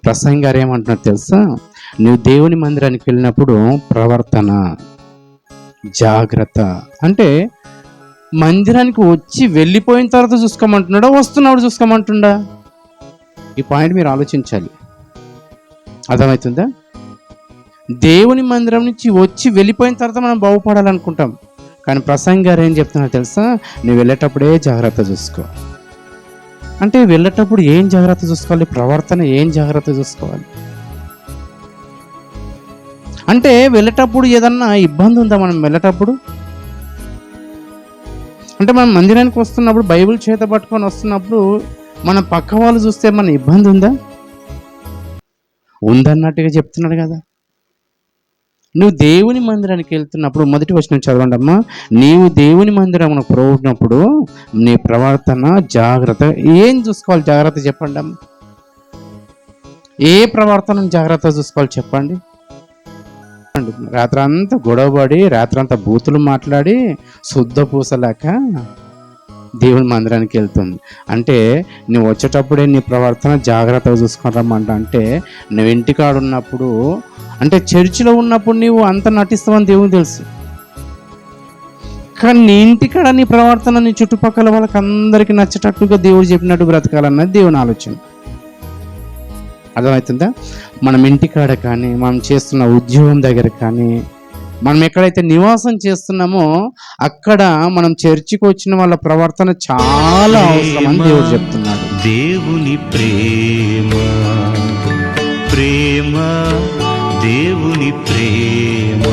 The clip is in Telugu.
ప్రసంగి గారు ఏమంటున్నారు తెలుసా? నువ్వు దేవుని మందిరానికి వెళ్ళినప్పుడు ప్రవర్తన జాగ్రత్త. అంటే మందిరానికి వచ్చి వెళ్ళిపోయిన తర్వాత చూసుకోమంటున్నాడా, వస్తున్నప్పుడు చూసుకోమంటుండా? ఈ పాయింట్ మీరు ఆలోచించాలి. అర్థమవుతుందా? దేవుని మందిరం నుంచి వచ్చి వెళ్ళిపోయిన తర్వాత మనం బాగుపడాలనుకుంటాం, కానీ ప్రసంగి గారు ఏం చెప్తున్నారు తెలుసా? నువ్వు వెళ్ళేటప్పుడే జాగ్రత్త చూసుకో. అంటే వెళ్ళేటప్పుడు ఏం జాగ్రత్త చూసుకోవాలి? ప్రవర్తన ఏం జాగ్రత్త చూసుకోవాలి? అంటే వెళ్ళేటప్పుడు ఏదన్నా ఇబ్బంది ఉందా మనం వెళ్ళేటప్పుడు? అంటే మనం మందిరానికి వస్తున్నప్పుడు బైబిల్ చేత పట్టుకొని వస్తున్నప్పుడు మన పక్క వాళ్ళు చూస్తే మన ఇబ్బంది ఉందా? ఉందన్నట్టుగా చెప్తున్నాడు కదా. నువ్వు దేవుని మందిరానికి వెళ్తున్నప్పుడు మొదటి వచనం చదవండి అమ్మా. నీవు దేవుని మందిరమును పోయినప్పుడు నీ ప్రవర్తన జాగ్రత్త ఏం చూసుకోవాలి? జాగ్రత్త చెప్పండి అమ్మ. ఏ ప్రవర్తన జాగ్రత్త చూసుకోవాలి చెప్పండి? రాత్రంతా గొడవపడి, రాత్రంతా బూతులు మాట్లాడి, శుద్ధ పూసలేక దేవుని మందిరానికి వెళ్తుంది అంటే నువ్వు వచ్చేటప్పుడే నీ ప్రవర్తన జాగ్రత్తగా చూసుకుంటామంట. అంటే నువ్వు ఇంటికాడ ఉన్నప్పుడు, అంటే చర్చిలో ఉన్నప్పుడు నీవు అంత నటిస్తావని దేవునికి తెలుసు, కానీ నీ ఇంటికాడ నీ ప్రవర్తన నీ చుట్టుపక్కల వాళ్ళకి అందరికీ నచ్చేటట్టుగా దేవుడు చెప్పినట్టు బ్రతకాలన్నది దేవుని ఆలోచన. అర్థమవుతుందా? మనం ఇంటికాడ కానీ, మనం చేస్తున్న ఉద్యోగం దగ్గర కానీ, మనం ఎక్కడైతే నివాసం చేస్తున్నామో అక్కడ మనం చర్చికి వచ్చిన వాళ్ళ ప్రవర్తన చాలా అవసరం అని దేవుడు చెప్తున్నాడు. దేవుని ప్రేమ, ప్రేమ, దేవుని ప్రేమ.